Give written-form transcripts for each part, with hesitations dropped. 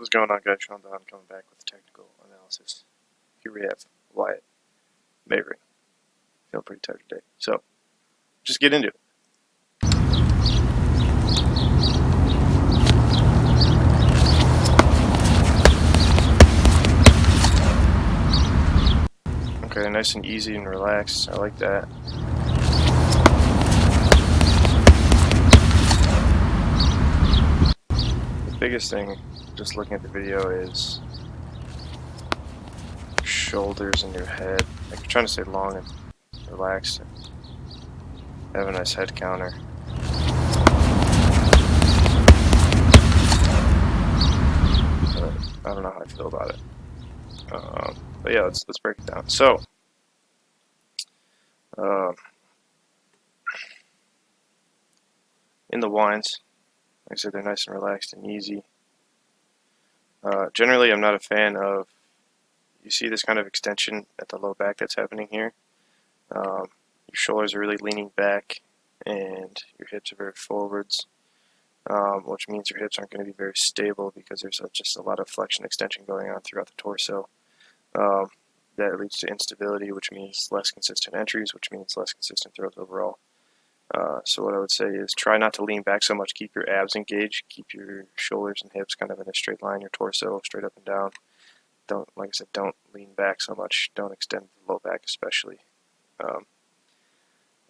What is going on, guys? Sean Don coming back with technical analysis. Here we have Wyatt, Meyring. Feeling pretty tired today. So, just get into it. Okay, nice and easy and relaxed. I like that. The biggest thing, just looking at the video, is your shoulders and your head. Like, you're trying to stay long and relaxed and have a nice head counter. But I don't know how I feel about it. But yeah, let's break it down. So, in the winds, like I said, they're nice and relaxed and easy. Generally, I'm not a fan of, you see this kind of extension at the low back that's happening here. Your shoulders are really leaning back and your hips are very forwards, which means your hips aren't going to be very stable because there's just a lot of flexion extension going on throughout the torso. That leads to instability, which means less consistent entries, which means less consistent throws overall. So what I would say is try not to lean back so much. Keep your abs engaged. Keep your shoulders and hips kind of in a straight line. Your torso straight up and down. Don't, like I said, don't lean back so much. Don't extend the low back especially.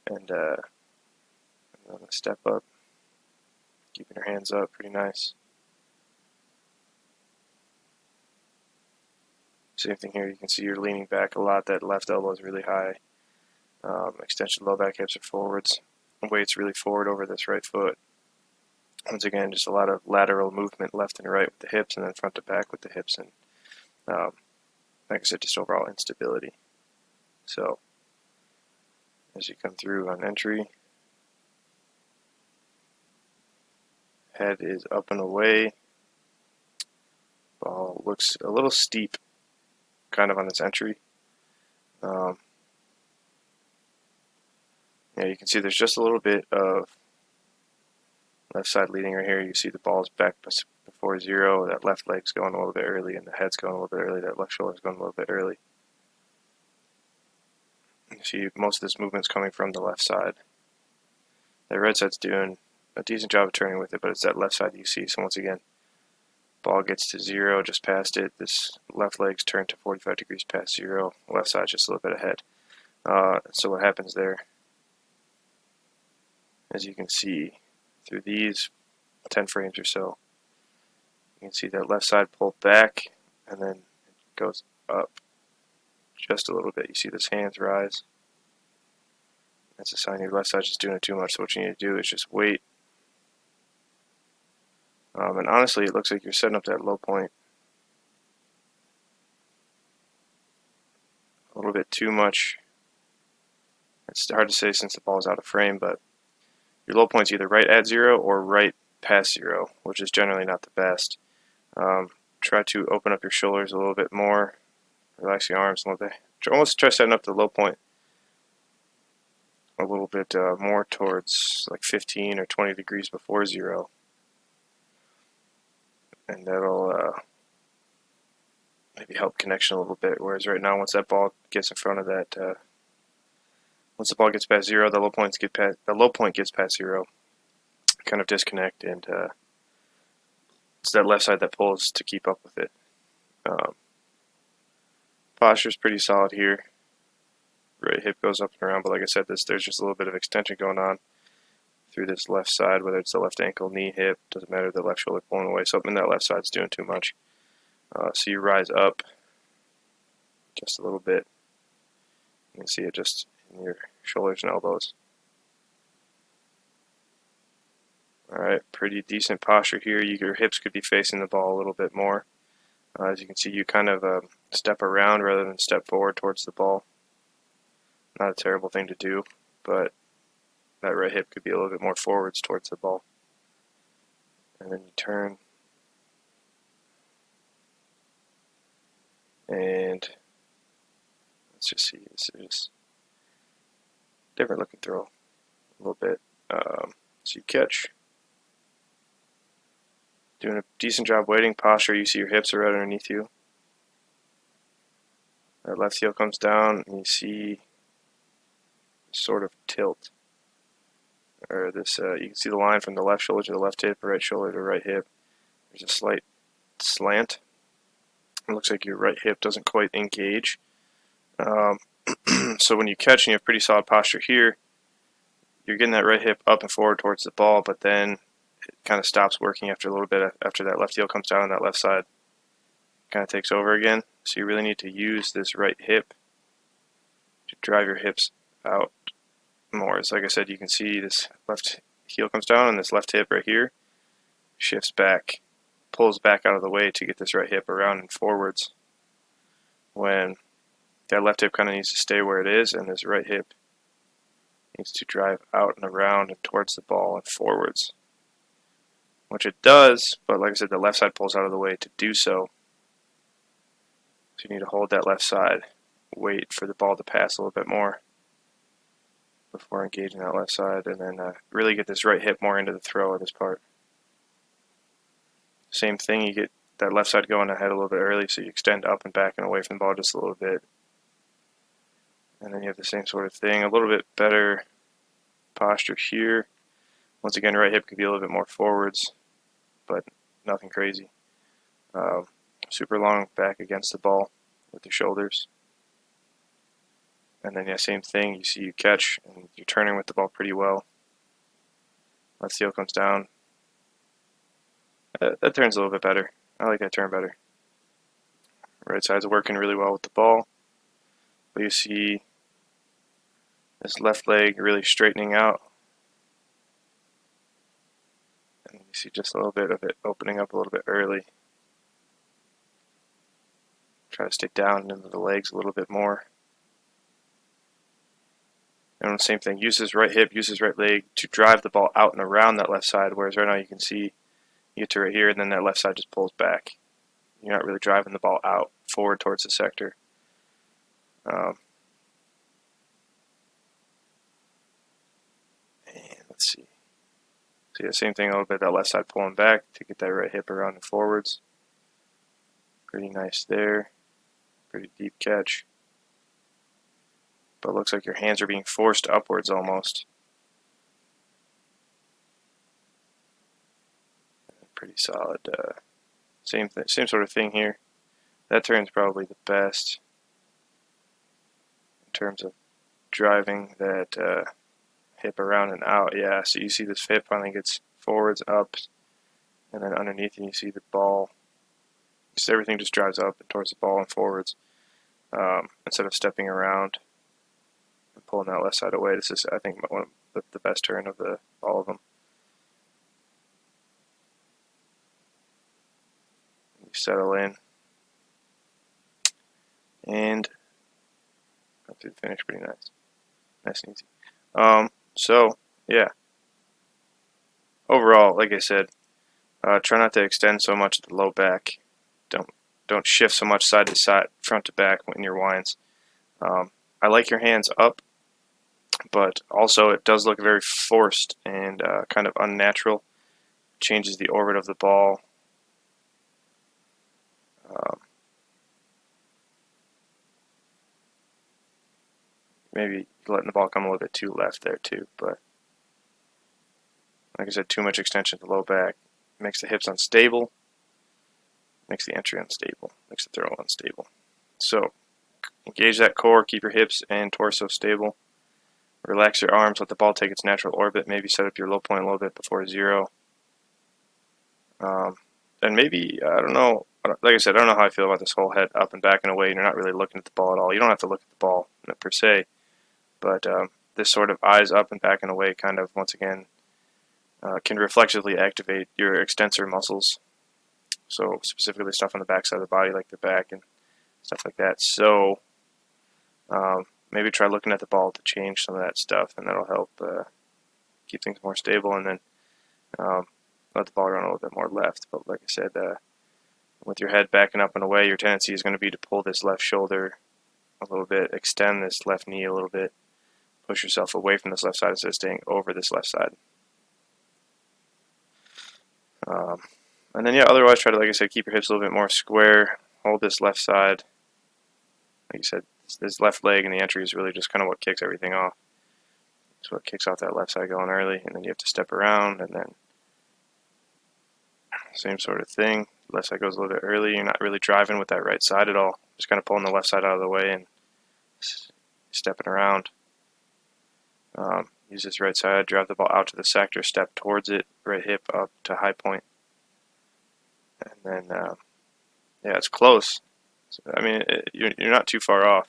And step up. Keeping your hands up, pretty nice. Same thing here. You can see you're leaning back a lot. That left elbow is really high. Extension low back hips are forwards. Weight's really forward over this right foot. Once again, just a lot of lateral movement left and right with the hips, and then front to back with the hips, and like I said, just overall instability. So, as you come through on entry, head is up and away. Ball looks a little steep, kind of on this entry. Yeah, you can see there's just a little bit of left side leading right here. You see the ball's back before zero. That left leg's going a little bit early, and the head's going a little bit early. That left shoulder's going a little bit early. You see most of this movement's coming from the left side. The right side's doing a decent job of turning with it, but it's that left side that you see. So once again, ball gets to zero, just past it. This left leg's turned to 45 degrees past zero. Left side's just a little bit ahead. So what happens there, as you can see through these 10 frames or so, you can see that left side pull back and then it goes up just a little bit. You see this hands rise. That's a sign your left side's just doing it too much. So what you need to do is just wait. And honestly, it looks like you're setting up that low point a little bit too much. It's hard to say since the ball's out of frame, but your low point's either right at zero or right past zero, which is generally not the best. Try to open up your shoulders a little bit more. Relax your arms a little bit. Almost try setting up the low point a little bit more towards like 15 or 20 degrees before zero. And that'll maybe help connection a little bit. Whereas right now, once that ball gets in front of that, once the ball gets past zero, the low point gets past zero. Kind of disconnect, and it's that left side that pulls to keep up with it. Posture's pretty solid here. Right hip goes up and around, but like I said, there's just a little bit of extension going on through this left side, whether it's the left ankle, knee, hip, doesn't matter, the left shoulder pulling away. Something in that left side's doing too much. So you rise up just a little bit. You can see it just in your shoulders and elbows. Alright, pretty decent posture here. Your hips could be facing the ball a little bit more. As you can see, you kind of step around rather than step forward towards the ball. Not a terrible thing to do, but that right hip could be a little bit more forwards towards the ball. And then you turn. And let's just see, this is different looking throw a little bit. So you catch. Doing a decent job waiting. Posture, you see your hips are right underneath you. That left heel comes down, and you see sort of tilt. Or this, you can see the line from the left shoulder to the left hip, right shoulder to right hip. There's a slight slant. It looks like your right hip doesn't quite engage. So when you catch and you have pretty solid posture here, you're getting that right hip up and forward towards the ball, but then it kind of stops working after a little bit after that left heel comes down and that left side kind of takes over again. So you really need to use this right hip to drive your hips out more. It's like I said, you can see this left heel comes down and this left hip right here shifts back, pulls back out of the way to get this right hip around and forwards, when that left hip kind of needs to stay where it is and this right hip needs to drive out and around and towards the ball and forwards, which it does, but like I said, the left side pulls out of the way to do so. So you need to hold that left side, wait for the ball to pass a little bit more before engaging that left side, and then really get this right hip more into the throw of this part. Same thing, you get that left side going ahead a little bit early, so you extend up and back and away from the ball just a little bit. And then you have the same sort of thing, a little bit better posture here. Once again, right hip can be a little bit more forwards, but nothing crazy. Super long back against the ball with your shoulders. And then, yeah, same thing. You see you catch, and you're turning with the ball pretty well. Left heel comes down. That turn's a little bit better. I like that turn better. Right side's working really well with the ball. But you see this left leg really straightening out. And you see just a little bit of it opening up a little bit early. Try to stick down into the legs a little bit more. And the same thing, use his right hip, use his right leg to drive the ball out and around that left side, whereas right now you can see you get to right here and then that left side just pulls back. You're not really driving the ball out forward towards the sector. And let's see. So yeah, same thing a little bit, that left side pulling back to get that right hip around and forwards. Pretty nice there. Pretty deep catch. But it looks like your hands are being forced upwards almost. Pretty solid. Same sort of thing here. That turn's probably the best in terms of driving that hip around and out. Yeah, so you see this hip finally gets forwards, up, and then underneath, and you see the ball. Just everything just drives up and towards the ball and forwards instead of stepping around and pulling that left side away. This is, I think, one of the best turn of all of them. You settle in, and got through the finish pretty nice. Nice and easy. So, yeah. Overall, like I said, try not to extend so much at the low back. Don't shift so much side to side, front to back in your winds. I like your hands up, but also it does look very forced and kind of unnatural. Changes the orbit of the ball. Maybe letting the ball come a little bit too left there too, but like I said, too much extension at the low back makes the hips unstable, makes the entry unstable, makes the throw unstable. So engage that core, keep your hips and torso stable. Relax your arms, let the ball take its natural orbit, maybe set up your low point a little bit before zero. And maybe, I don't know, like I said, I don't know how I feel about this whole head up and back and away, and you're not really looking at the ball at all. You don't have to look at the ball per se, but this sort of eyes up and back and away kind of, once again, can reflexively activate your extensor muscles. So specifically stuff on the back side of the body, like the back and stuff like that. So maybe try looking at the ball to change some of that stuff, and that'll help keep things more stable, and then let the ball run a little bit more left. But like I said, with your head backing up and away, your tendency is going to be to pull this left shoulder a little bit, extend this left knee a little bit, push yourself away from this left side instead of staying over this left side. And then yeah, otherwise try to, like I said, keep your hips a little bit more square. Hold this left side. Like you said, this left leg in the entry is really just kind of what kicks everything off. It's what kicks off that left side going early, and then you have to step around, and then same sort of thing. Left side goes a little bit early. You're not really driving with that right side at all. Just kind of pulling the left side out of the way and stepping around. Use this right side, drive the ball out to the sector, step towards it, right hip up to high point. And then, yeah, it's close. I mean, you're not too far off.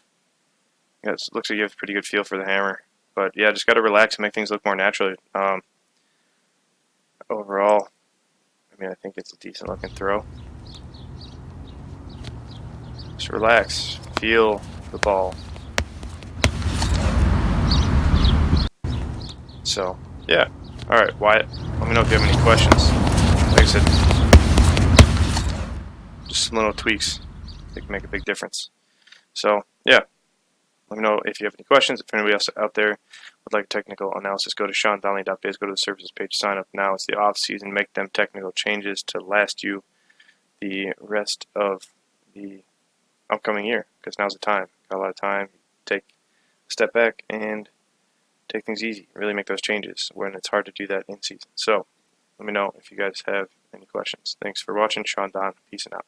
Yeah, it looks like you have a pretty good feel for the hammer. But yeah, just got to relax and make things look more natural. Overall, I mean, I think it's a decent looking throw. Just relax, feel the ball. So, yeah. Alright, Wyatt, let me know if you have any questions. Like I said, just some little tweaks that can make a big difference. So, yeah. Let me know if you have any questions. If anybody else out there would like technical analysis, go to SeanDonnelly.biz, go to the services page, sign up now. It's the off season. Make them technical changes to last you the rest of the upcoming year, because now's the time. Got a lot of time. Take a step back and take things easy. Really make those changes when it's hard to do that in season. So let me know if you guys have any questions. Thanks for watching. Sean Don. Peace and out.